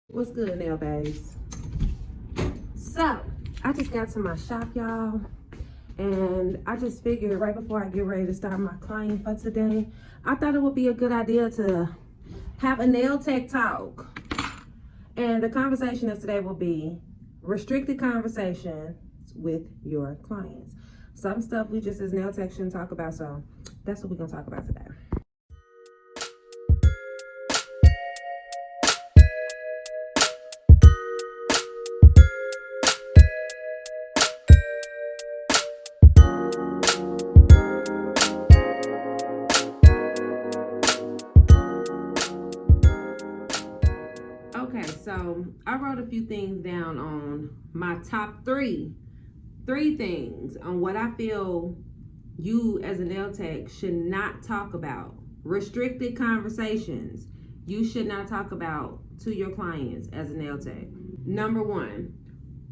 What's good, nail babes? So, I just got to my shop, y'all, and I just figured right before I get ready to start my client for today, I thought it would be a good idea to have a nail tech talk. And the conversation of today will be restricted conversations with your clients. Some stuff we just as nail tech shouldn't talk about, so that's what we're gonna talk about today. Okay, so I wrote a few things down on my top three things on what I feel you as a nail tech should not talk about. Restricted conversations you should not talk about to your clients as a nail tech. Number one,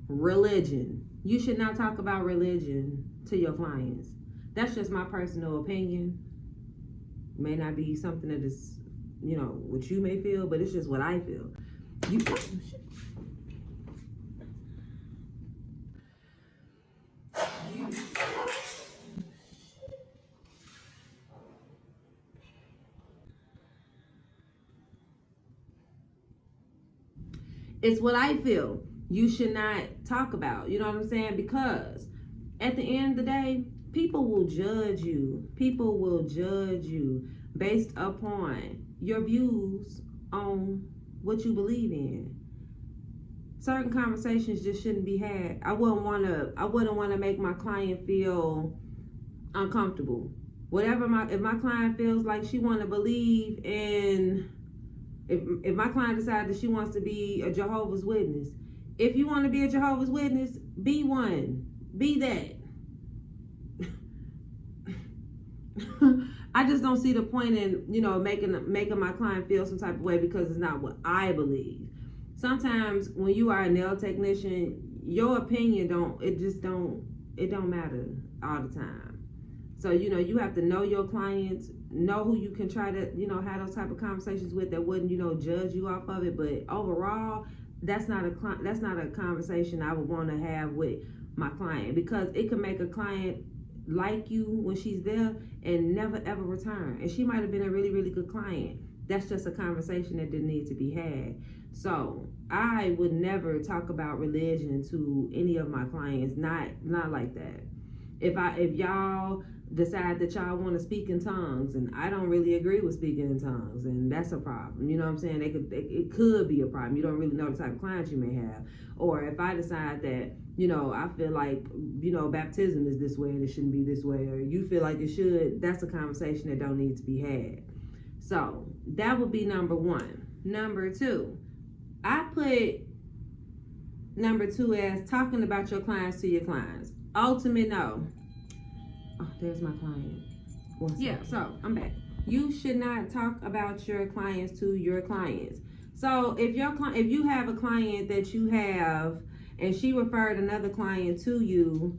religion. You should not talk about religion to your clients. That's just my personal opinion. It may not be something that is, what you may feel, but it's just what I feel. It's what I feel you should not talk about. You know what I'm saying? Because at the end of the day, people will judge you. People will judge you based upon your views on what you believe in. Certain conversations just shouldn't be had. I wouldn't want to make my client feel uncomfortable. If my client feels like she want to believe in, if my client decides that she wants to be a Jehovah's Witness, if you want to be a Jehovah's Witness, be one. Be that. I just don't see the point in, making my client feel some type of way because it's not what I believe. Sometimes when you are a nail technician, your opinion don't matter all the time. So, you have to know your clients, know who you can try to, have those type of conversations with that wouldn't, judge you off of it. But overall, that's not a conversation I would want to have with my client, because it could make a client like you when she's there and never ever return. And she might have been a really, really good client. That's just a conversation that didn't need to be had. So I would never talk about religion to any of my clients, not like that. If y'all decide that y'all want to speak in tongues and I don't really agree with speaking in tongues, and that's a problem. You know what I'm saying? It could be a problem. You don't really know the type of clients you may have. Or if I decide that, I feel like, baptism is this way and it shouldn't be this way, or you feel like it should, that's a conversation that don't need to be had. So that would be number one. Number two, I put number two as talking about your clients to your clients. Ultimate no. Oh, there's my client. So I'm back. You should not talk about your clients to your clients. So if you have a client that you have and she referred another client to you,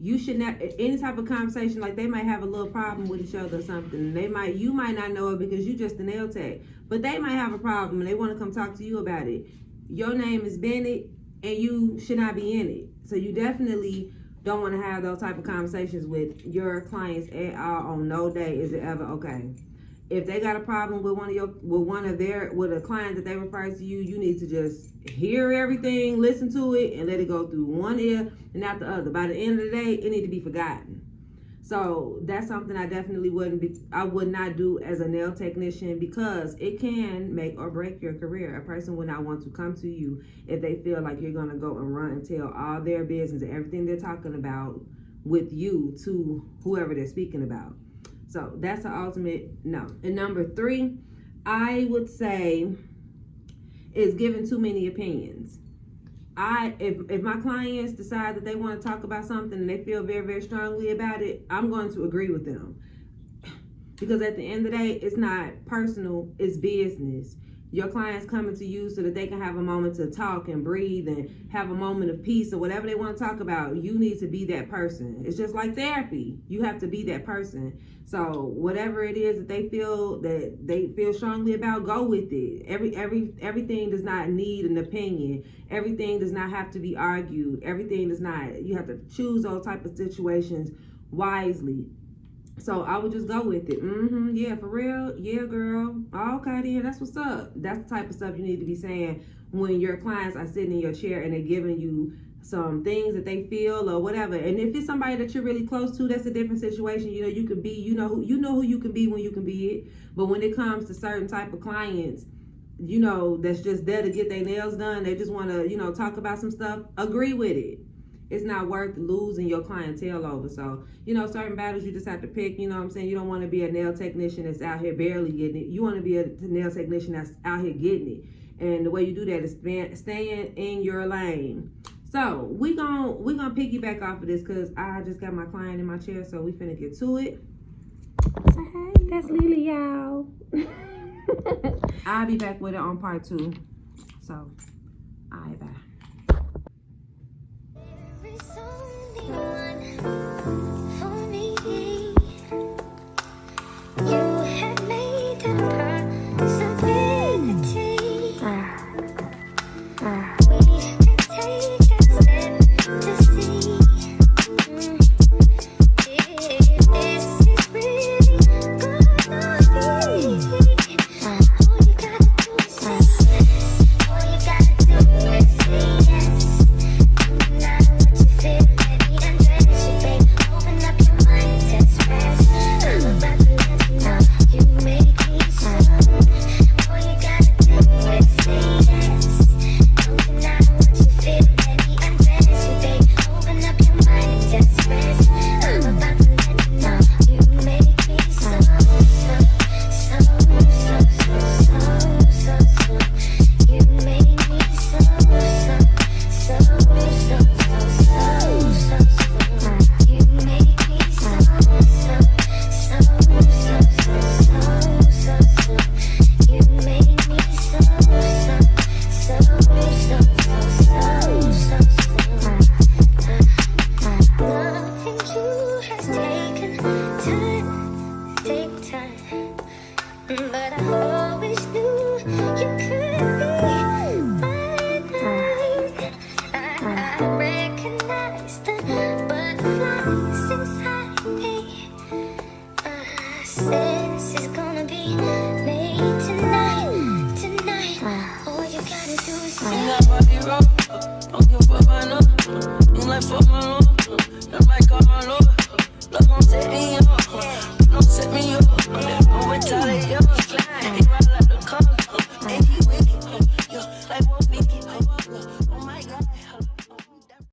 you should not, any type of conversation, like they might have a little problem with each other or something. You might not know it because you just a nail tech, but they might have a problem and they want to come talk to you about it. Your name is Bennett and you should not be in it. So you definitely don't want to have those type of conversations with your clients at all. On no day is it ever okay. If they got a problem with with a client that they refer to you, you need to just hear everything, listen to it, and let it go through one ear and not the other. By the end of the day, it need to be forgotten. So that's something I definitely would not do as a nail technician, because it can make or break your career. A person would not want to come to you if they feel like you're going to go and run and tell all their business and everything they're talking about with you to whoever they're speaking about. So that's an ultimate no. And number three, I would say, is giving too many opinions. If my clients decide that they want to talk about something and they feel very, very strongly about it, I'm going to agree with them. Because at the end of the day, it's not personal, it's business. your clients coming to you so that they can have a moment to talk and breathe and have a moment of peace or whatever they want to talk about. You need to be that person. It's just like therapy. You have to be that person. So whatever it is that they feel strongly about, go with it. Everything does not need an opinion. Everything does not have to be argued. Everything does not. You have to choose those type of situations wisely. So I would just go with it. Yeah, for real. Yeah, girl. Okay, then that's what's up. That's the type of stuff you need to be saying when your clients are sitting in your chair and they're giving you some things that they feel or whatever. And if it's somebody that you're really close to, that's a different situation. You know, you could be, you know who you can be when you can be it. But when it comes to certain type of clients, you know, that's just there to get their nails done, they just want to, you know, talk about some stuff, agree with it. It's not worth losing your clientele over. So, you know, certain battles you just have to pick. You know what I'm saying? You don't want to be a nail technician that's out here barely getting it. You want to be a nail technician that's out here getting it. And the way you do that is staying in your lane. So we gonna piggyback off of this because I just got my client in my chair, so we finna get to it. So hey, that's Lily, y'all. I'll be back with it on part 2. So, alright, bye. Fuck my lord, I'm like, call my lord. Love gon' take me